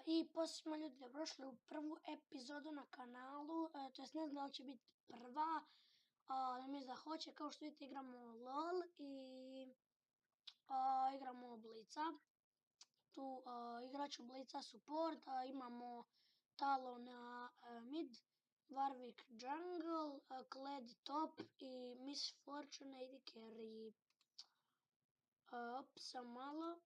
I poslije smo ljudi dobrošli u prvu epizodu na kanalu, to jest ne znam da li će biti prva, ali mislim da hoće. Kao što vidite igramo LOL i igramo Blica. Tu igraču Blica support, imamo Talona mid, Warwick jungle, Kled top i Miss Fortune AD carry. Sam malo.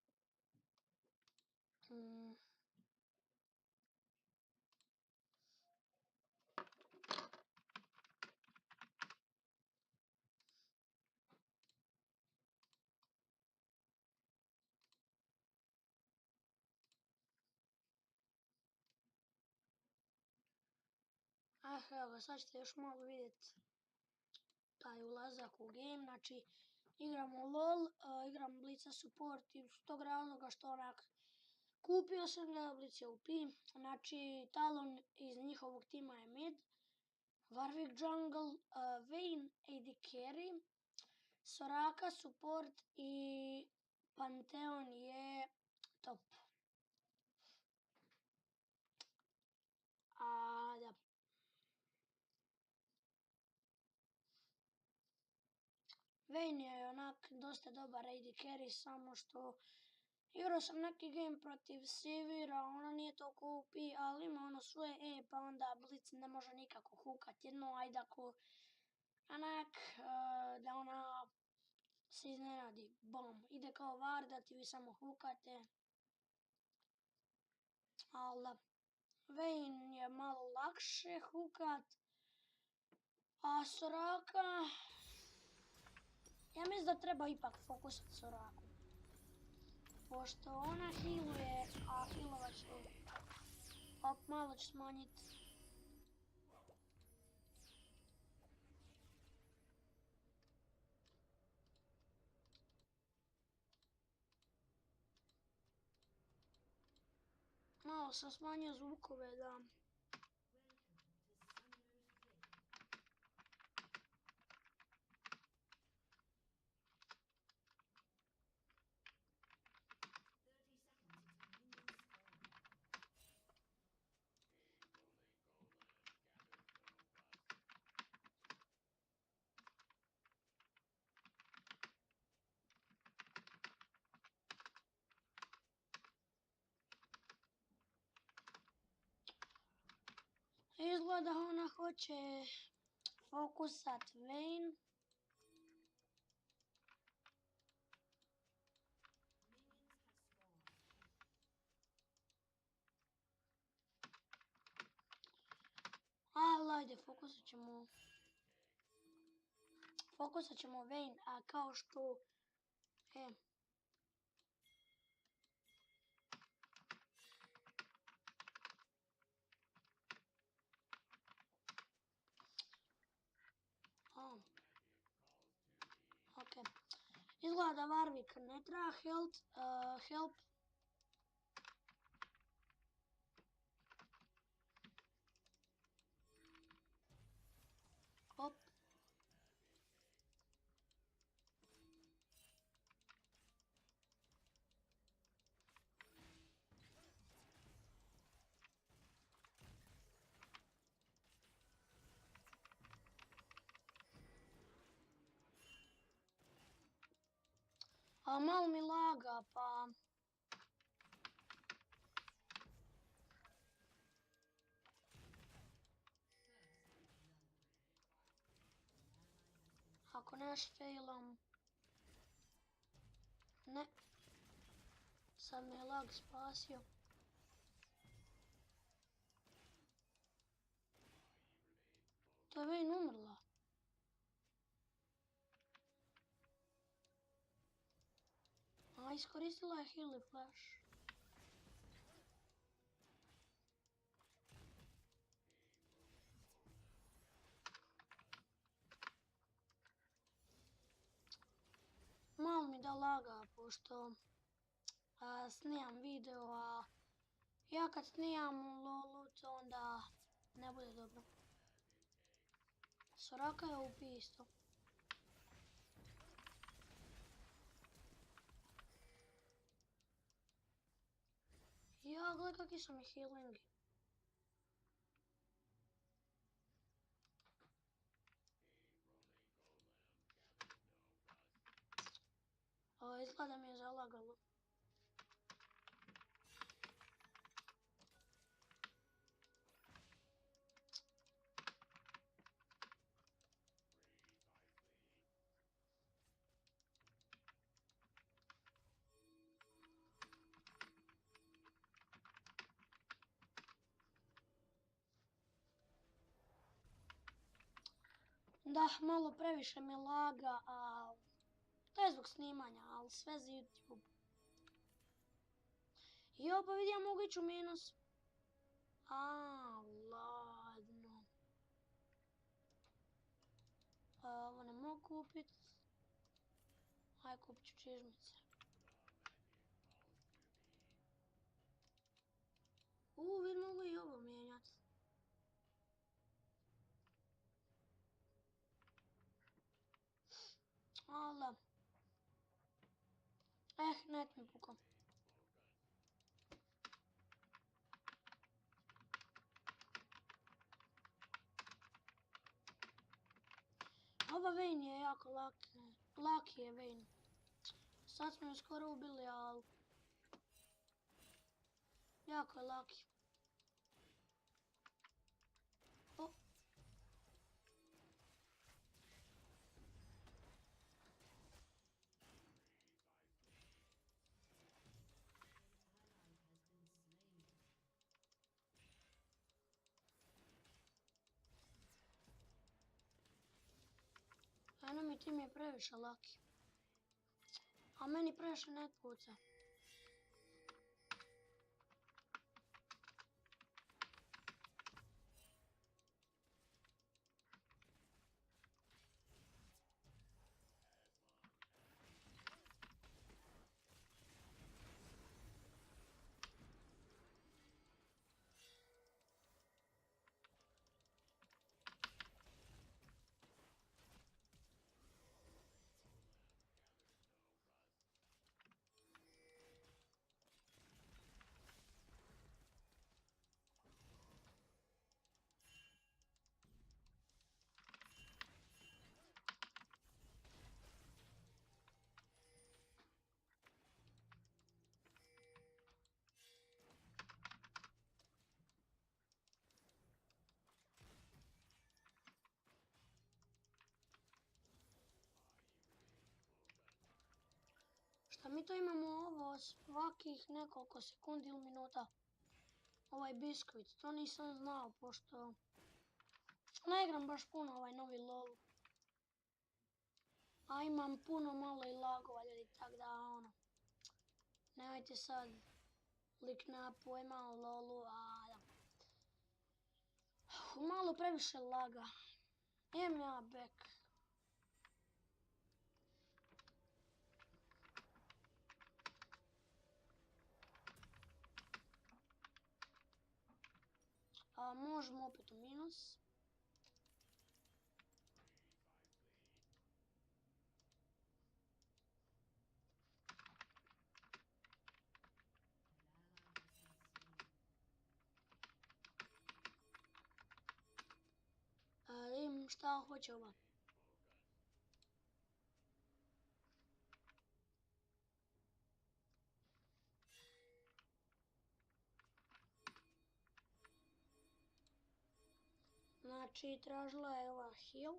Evo ga, sad ćete još malo vidjeti taj ulazak u game. Znači, igramo LOL, igram Blica support iz tog razloga što onak kupio sam ga, Blic je OP. Znači, Talon iz njihovog tima je mid, Warwick jungle, Vayne AD carry, Soraka support i Pantheon je top. Da. Vayne je onak dosta dobar AD carry, samo što igrao sam neki game protiv Sivira, ona nije toliko OP, ali ima ono svoje pa onda Blic ne može nikako hukat jedno, ajde ako onak da ona se iznenadi, bom, ide kao vardat i vi samo hukate. Ali Vayne je malo lakše hukat, a Soraka, ja mislim da treba ipak fokusat Soraku. Pošto ona healuje, a healovat ću, malo ću smanjiti. Malo sam smanjio zvukove, da. Izgleda ona hoće fokusat Vayne. Ali ajde, fokusat ćemo Vayne, a kao što ok. Izgleda da Warwick ne treba help. Hop. A malo mi laga, pa... Ako neš failam... Ne. Sad me je lag spasio. To je Vayne umrla. A iskoristila je heal i flash. Malo mi da laga, pošto snijam video, a ja kad snijam u LOL-u, to onda ne bude dobro. Soraka je OP isto. Ja, gledaj kakvi su mi healingi. Izgleda mi je zalagalo. Da, malo previše mi laga, a to je zbog snimanja, ali sve za YouTube. Jo, pa vidi, ja mogu ići u minus. Ladno. Ovo ne mogu kupit. Aj, kupit ću čižmice. Vidi, mogu i ovo mijenjat. Da. Net mi pukao. Ova Vayne je jako laki je Vayne. Sad smo ju skoro ubili, ali jako je laki. Enemy tim je previše laki. A meni previše net puca. Šta mi to imamo ovo svakih nekoliko sekundi ili minuta? Ovaj biskvit, to nisam znao, pošto ne igram baš puno ovaj novi LOL. A imam puno malo i lagova, ljudi, tak da ono. Nemojte sad likna pojma o LOL-u, da. Malo previše laga. Imam ja back. Možemo opet u minus. Da vidim šta hoće ova. Znači, tražila je ova heal.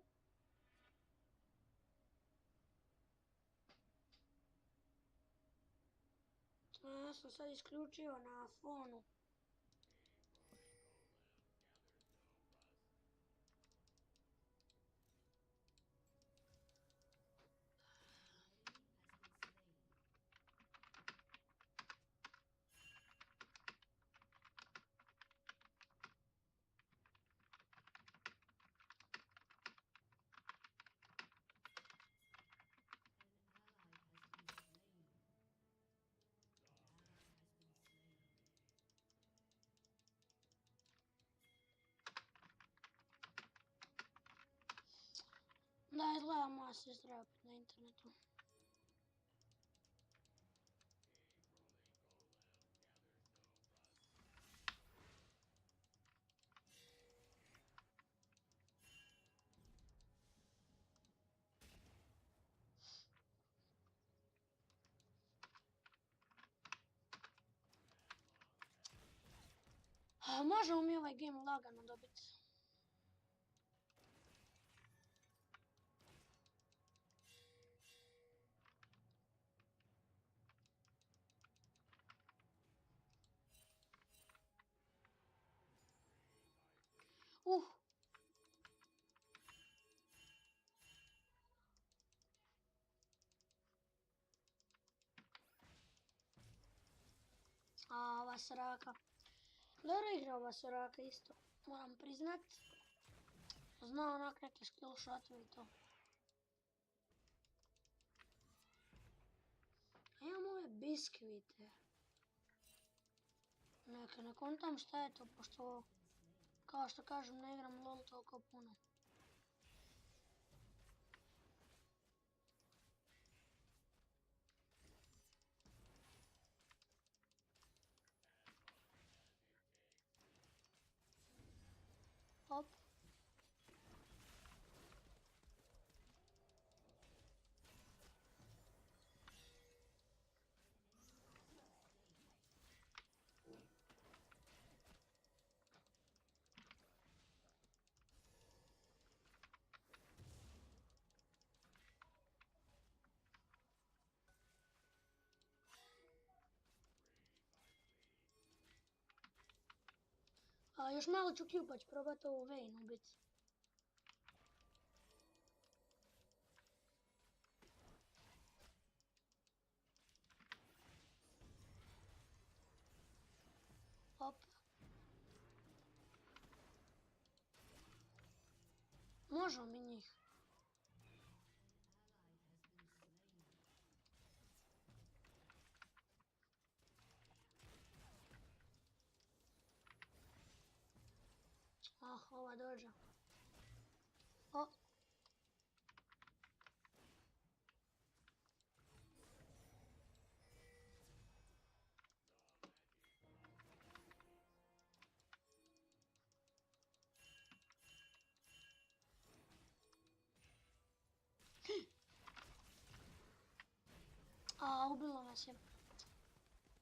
Ja sam sad isključio na fonu. Da, izgleda moja sestra opet na internetu. Možemo mi ovaj game lagano dobiti. A ova Soraka. Dobro igra ova Soraka isto, moram priznat. Zna onak neke skill shotove i to. Imam ove biskvite. Ne kontam šta je to, pošto, kao što kažem, ne igram LOL toliko puno. Hop. Još malo ću Q pa ću probat ovu Vayne ubit. Hop. Možemo mi njih. Ova dođe. O. Ubilo nas je.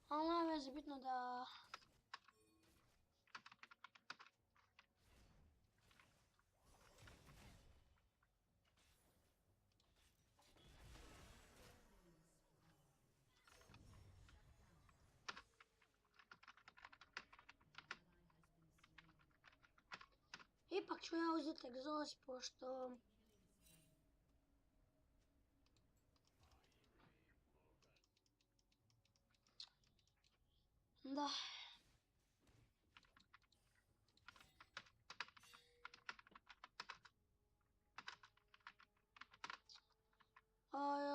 Ali nema veze, bitno da... Ipak ću ja uzeti egzoz, pošto... Da.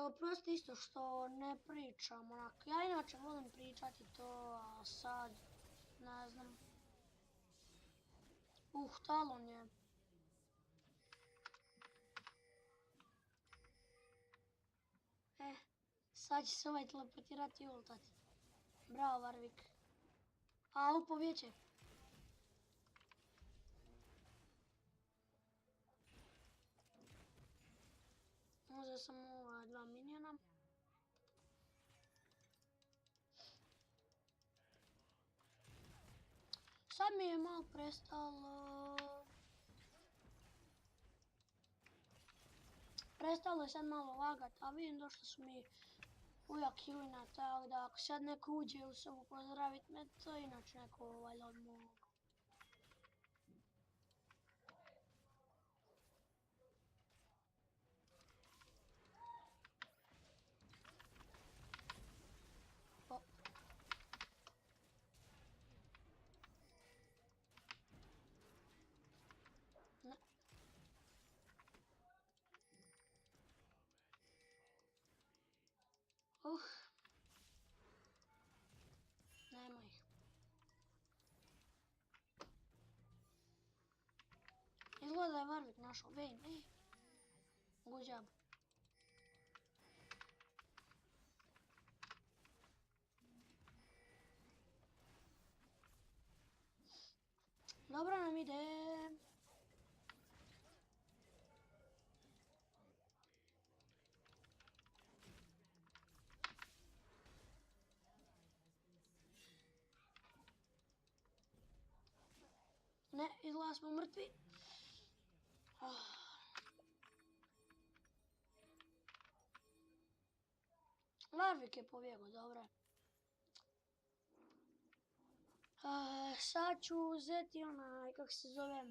Oprosti isto što ne pričam, onak. Ja inače volim pričati to, a sad... Ne znam. Talon je. Sad će se ovaj teleportirati i ultati. Bravo, Warwick. Upo vijeće. Uzeo sam ova 2 miniona. Sad mi je malo prestalo... Prestalo je sad malo lagat, a vidim došli su mi ujak Hilina, tako da ako sad neko uđe u sobu pozdravit me, to inače neko valjda od mog. Ne. Nema ih. Izgleda je Warwick našao Vayne, good job. Dobro nam ide. Ne, izgleda smo mrtvi. Larvik je pobjegao, dobro. Sad ću uzeti onaj, kako se zove...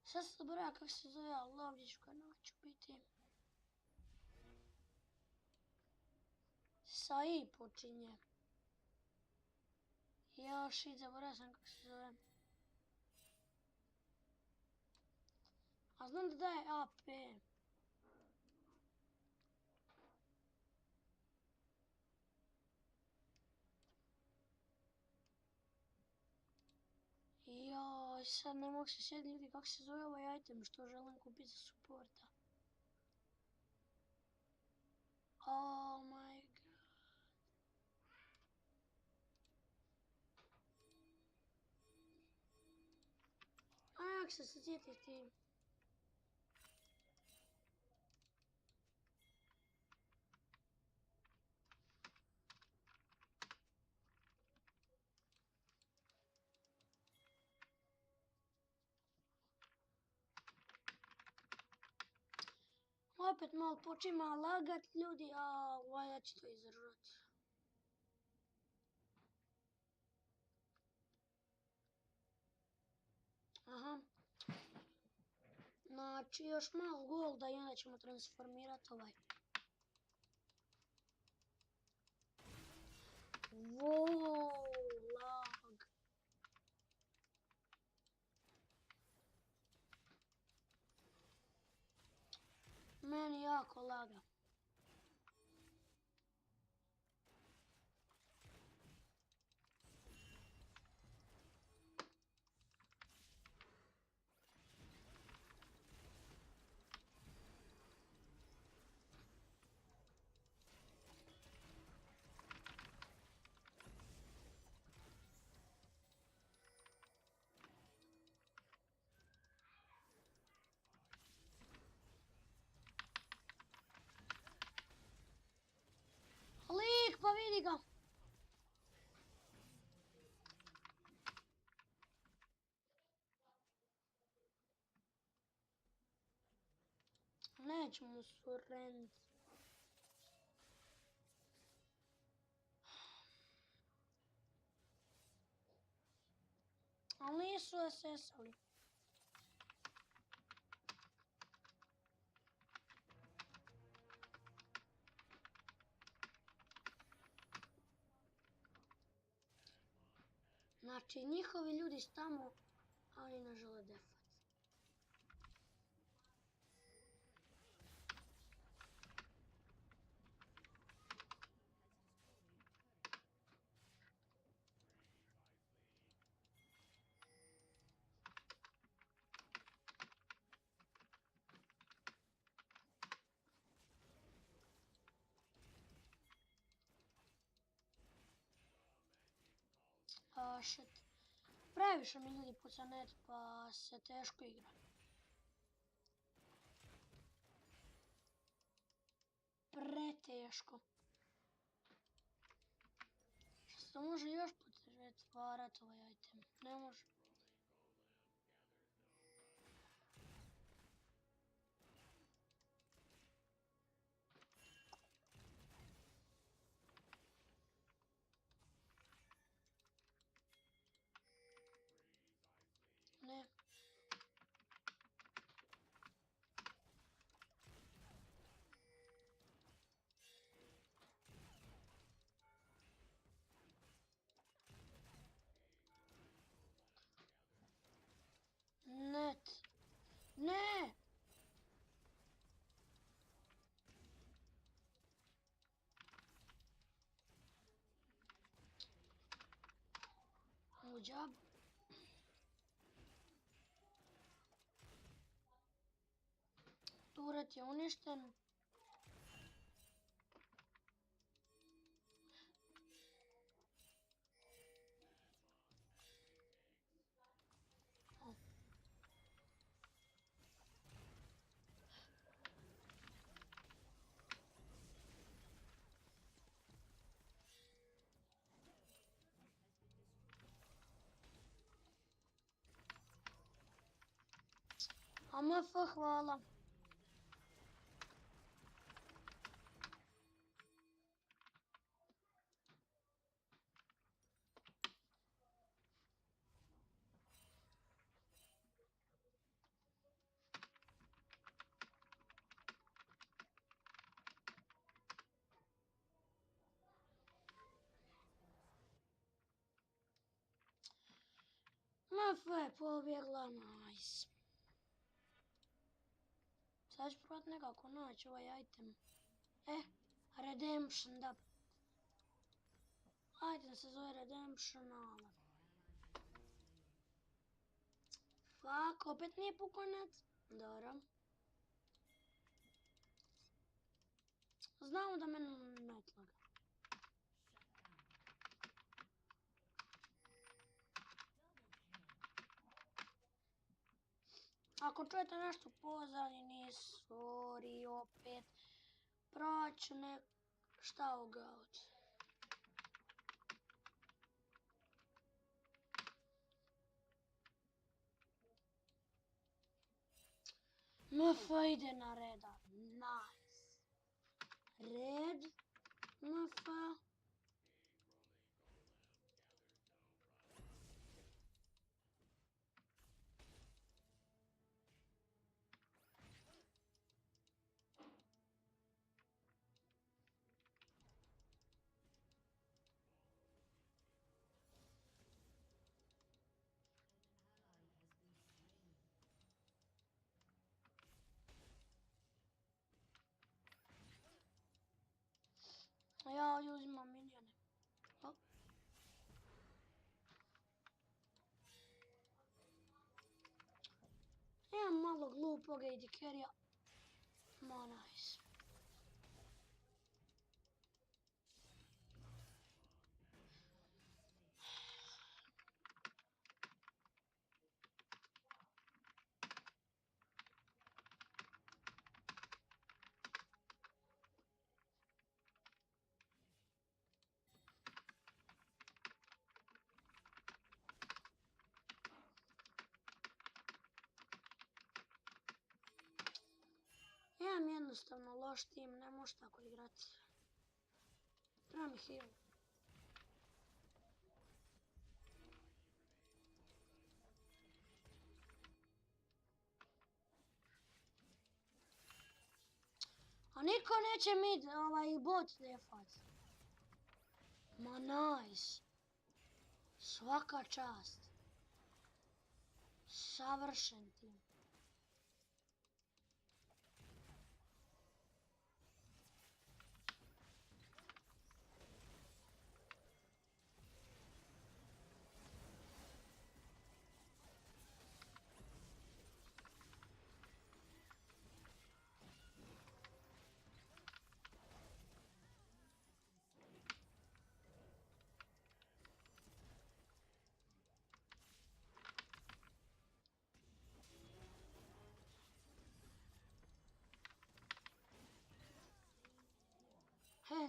Sad se zaboravim kako se zove, ali ovdje ću ga naći u biti. Sa I počinje. Još i zaboravim sam kako se zove. A znam da daje AP. Joj, sad ne mogu se sjetiti ljudi kako se zove ovaj item što želim kupiti za supporta. Oh my god. A jak se sjetiti? Opet malo počima lagat ljudi, a ja ću to izdržati. Aha. Znači još malo golda i onda ćemo transformirati ovaj. Wow, lag. Meni jako laga. Lik, pa vidi ga. Nećemo surrend. Ali nisu SS-ali. Znači, njihovi ljudi su tamo, a oni ne žele defat. Shit. Previše mi ljudi puca net, pa se teško igra. Preteško. Što se to može još pretvarati ovaj item? Ne može. Ne. Net. Ne! Uđab. Turet je uništen. AMF, hvala. MF je pobjegla, nice. Sad ću probat nekako naći ovaj item. Redemption, da. Item se zove Redemption, ali... Fuck, opet nije pukao net. Dobro. Znamo da mene net laga. Ako čujete nešto pozadini, sorry, opet. Proću šta ugaut. MF ide na reda, nice. Red, MF. Ja ovdje uzimam minijone. Hop. Imam malo glupog AD carry-a. Ma nice. Imam jednostavno loš tim, ne možeš tako igrati. Treba mi heal. A niko neće mid, bot defat. Ma nice. Svaka čast. Savršen tim.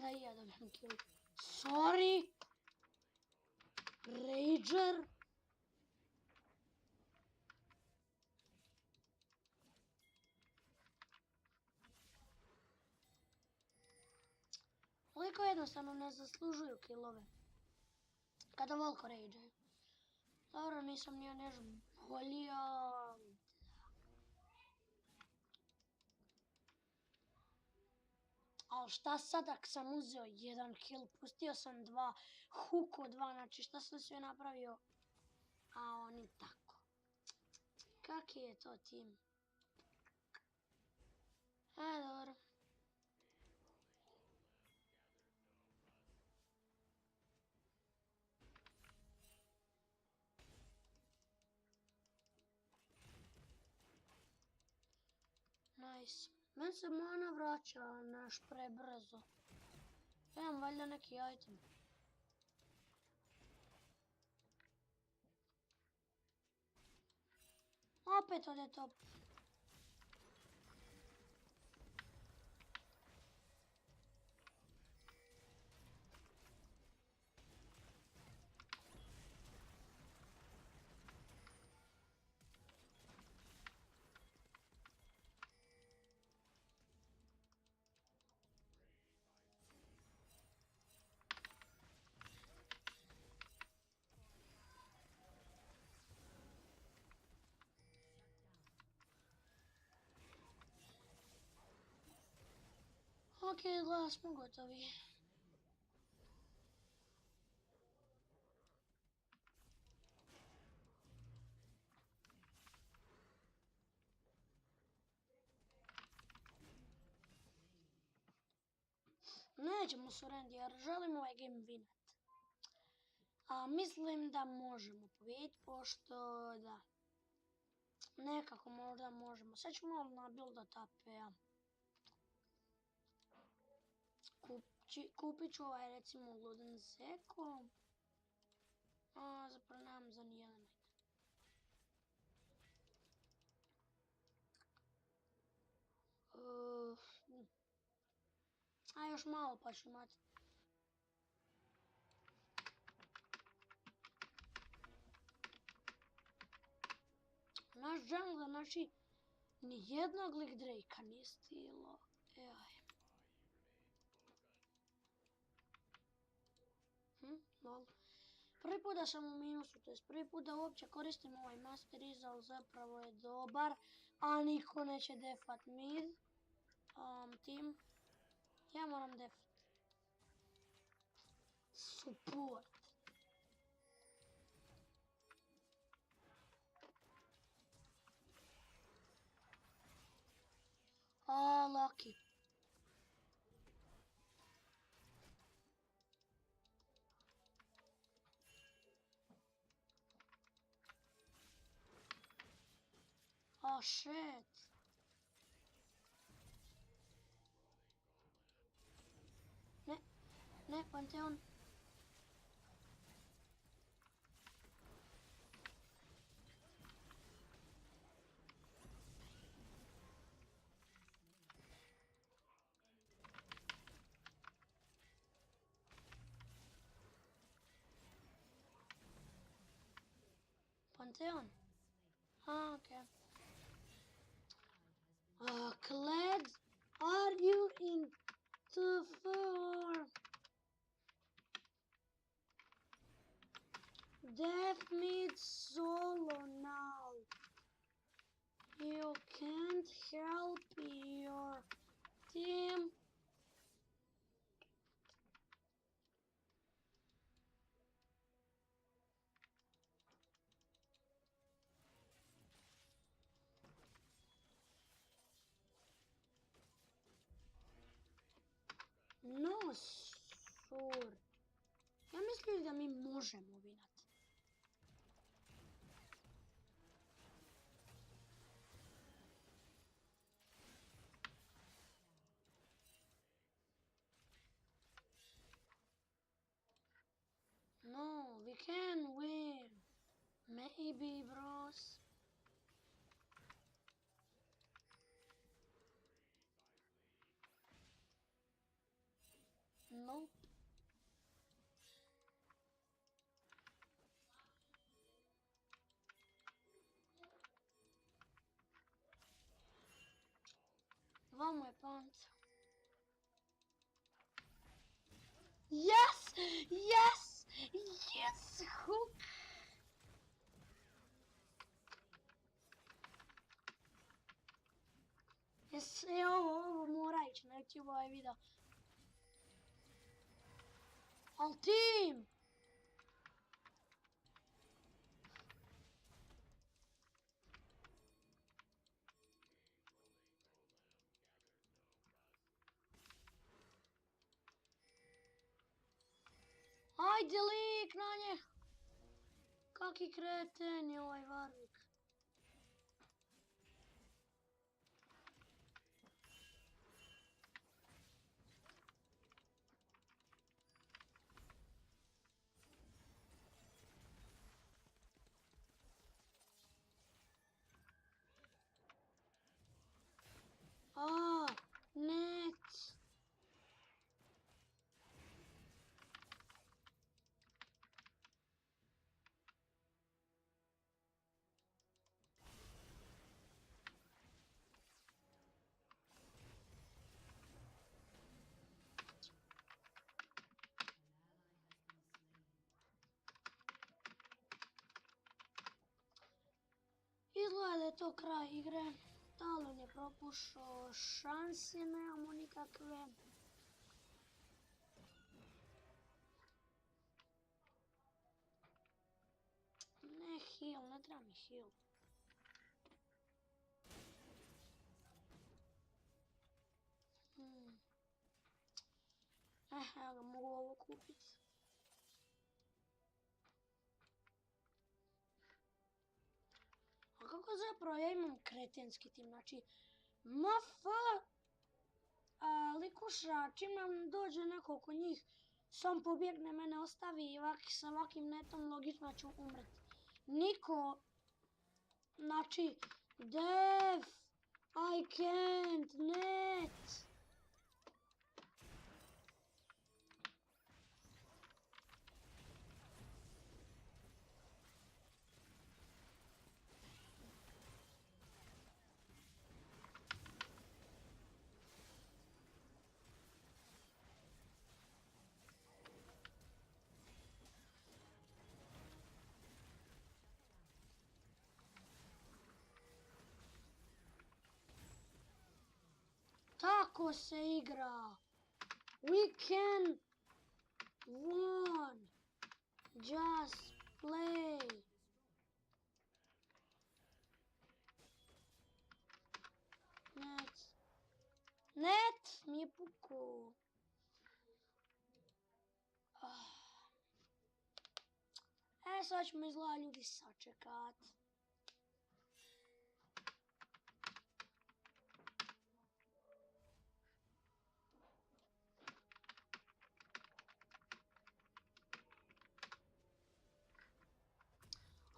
Da i ja dobijem kill. Sorry. Rager. Oliko jednostavno ne zaslužuju killove. Kada volko rageaju. Dobro, nisam nije nešto bolio. Ali šta sad ako sam uzeo jedan kill, pustio sam dva, huko dva, znači šta sam sve napravio? A oni tako. Kaki je to tim? Dobro. Nice. Men se mana vraća naš prebrzo. Imam valjda neki item. Opet ode top. Ok, izgleda smo gotovi. Nećemo surrender jer želim ovaj game winat. A mislim da možemo pobijediti, pošto da. Nekako možda možemo. Sad ću malo nabuildat AP-a. Kupit ću ovaj recimo Luden Zeko. Zapravo nemam za nijedan. A još malo pa ću imati. Naš jungler, znači, nijednog lik Drake-a nije stilo. Lol. Prvi put da sam u minusu, to je prvi put da uopće koristim ovaj Master Ease, ali zapravo je dobar. A niko neće defat mid. Team. Ja moram defat. Support. Lucky. Shit. Ne, Pantheon. Pantheon. Okay. Kled, are you in the floor? Def mid solo now. You can't help your team. No, sur. Ja mislim da mi možemo vinati. No, we can win. Maybe, bros. Nope. Vamos, Pant. Yes! Yes! Yes! Hook! Ovo mora ići na YouTube ovaj video. Al team! Ajde lik na nje! Kaki kreten je ovaj Warwick. Net! Izgleda da je to kraj igre. Talon je propušao, šanse nemamo nikakve. heal, ne treba mi heal. Evo ga, mogu ovo kupiti. A kako zapravo ja imam kretenski tim, znači, likuša, čim nam dođe neko oko njih, sam pobjegne, mene ostavi i sa ovakvim netom logično ću umret. Niko, znači, death, I can't, net. Tako se igra. We can won. Just play. Net. Net mi je pukao. Sad ćemo izgleda ljudi sačekat.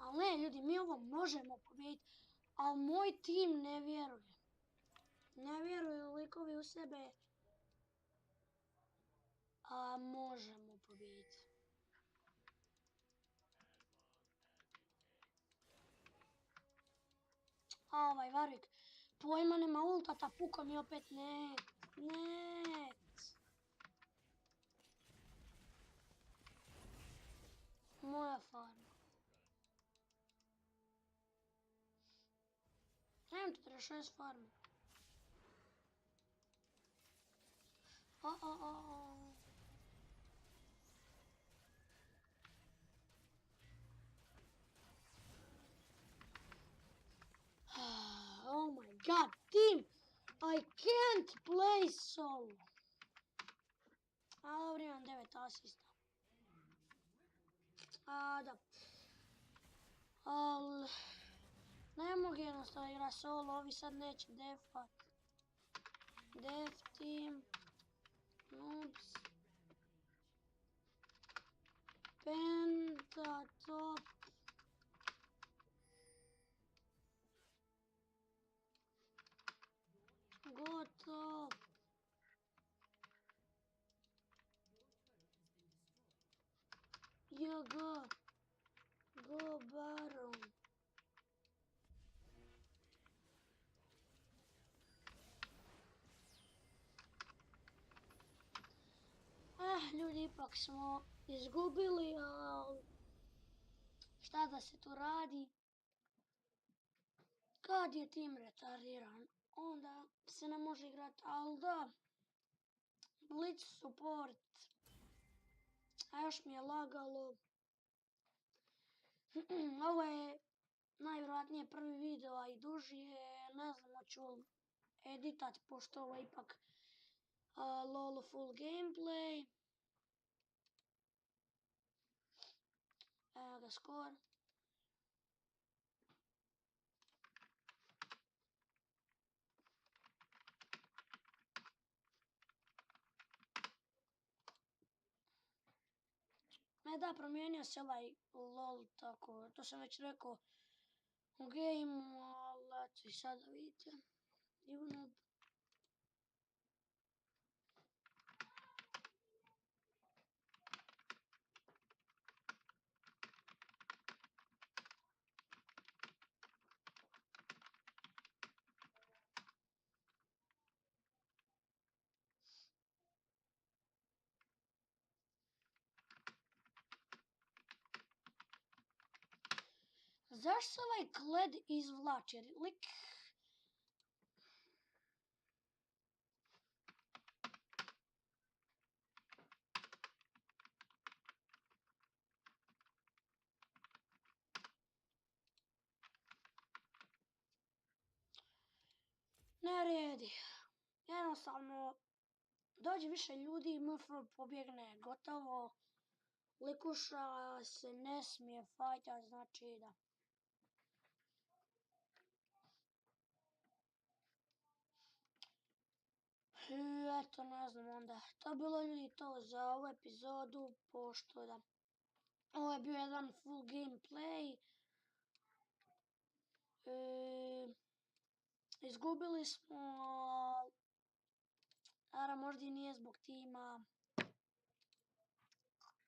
Ali ne, ljudi, mi ovo možemo pobijediti, ali moj tim ne vjeruje. Ne vjeruju likovi u sebe, a možemo pobijediti. A ovaj Warwick, pojma nema ultata, puko mi opet net. Moja farma. Nemam 46 farme. Oh my god, team! I can't play solo. A dobro, imam 9 asista. Da. Al... Ne mogu jednostavno igrati solo, ovi sad neće defat. Def team. Noobs. Pentatop. Gotov. JG. Go Baron. Ljudi, ipak smo izgubili, ali šta da se tu radi? Kad je tim retardiran, onda se ne može igrati, ali da, Blitz support, a još mi je lagalo. Ovo je najvjerojatnije prvi video, a i duži je, ne znam, hoću editat, pošto ovo je ipak LOL full gameplay. Evo ga skor. Ne da, promijenio se ovaj LOL, tako, to sam već rekao u gameu, ali eto i sada vidite. Divno. Zašto se ovaj Kled izvlači? Lik... ne vredi. Jednostavno, dođe više ljudi, MF pobjegne, gotovo. Likuša se ne smije fajtat, znači da. I eto, ne znam onda. To je bilo ljudi to za ovu epizodu, pošto da. Ovo je bio jedan full gameplay. Izgubili smo, naravno možda i nije zbog tima.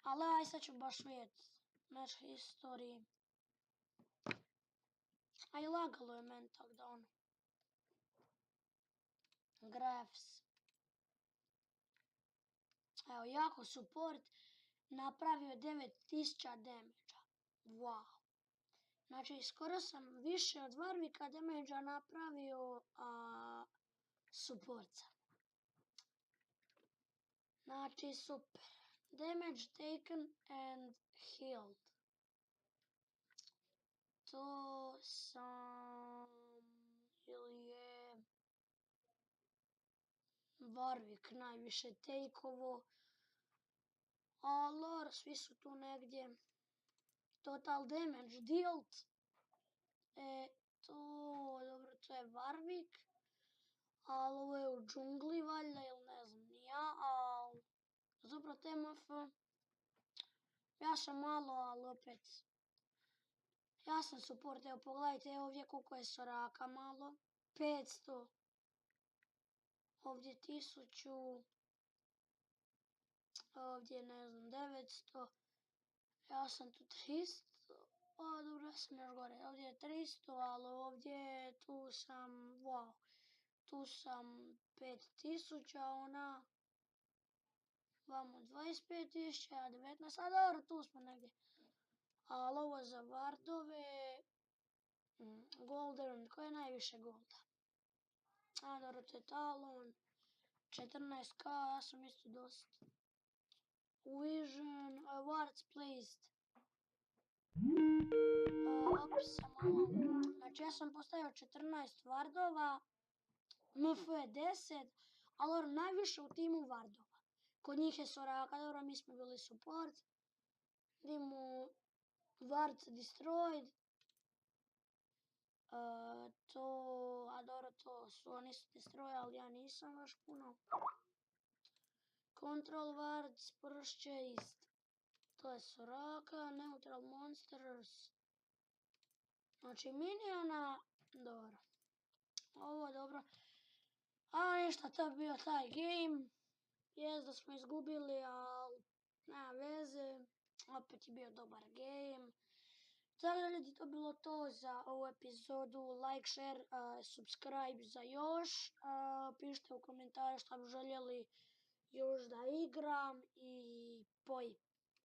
Ali aj sad ću baš vidjet match history. A i lagalo je meni tak da ono. Graphs. Evo, jako support napravio 9000 damage-a. Wow. Znači, skoro sam više od Warwicka damage-a napravio supportca. Znači, super. Damage taken and healed. To sam... ili je... Warwick najviše takeovo. Ali svi su tu negdje. Total damage dealt. Dobro, to je Warwick. Ali ovo je u džungli valjda ili ne znam ni ja, ali... Zapravo TMF... Ja sam malo, ali opet... Ja sam support, evo pogledajte ovdje koliko je Soraka malo. 500. Ovdje 1000. Ovdje ne znam 900. Ja sam tu 300. Dobro, ja sam još gore. Ovdje je 300, ali ovdje tu sam, wow. Tu sam 5000, ona... Vamo 25.000, 19, a dobro, tu smo negdje. Ali ovo za vardove... Golden, ko je najviše golda? A dobro, to je Talon. 14k, ja sam isto dosta. Vision, wards placed. Znači ja sam postavio 14 vardova. MF je 10, ali najviše u timu vardova. Kod njih je Soraka, dobro, mi smo bili support. Idemo wards destroyed. To su oni su destrojali, ja nisam baš puno. Control wards, purchased. To je Soraka, neutral monsters. Znači miniona, dobro. Ovo dobro. A ništa, to je bio taj game. Jest da smo izgubili, ali nema veze. Opet je bio dobar game. Tako da ljudi, to bilo to za ovu epizodu. Like, share, subscribe za još. Pišite u komentare šta bi željeli još da igram i poj.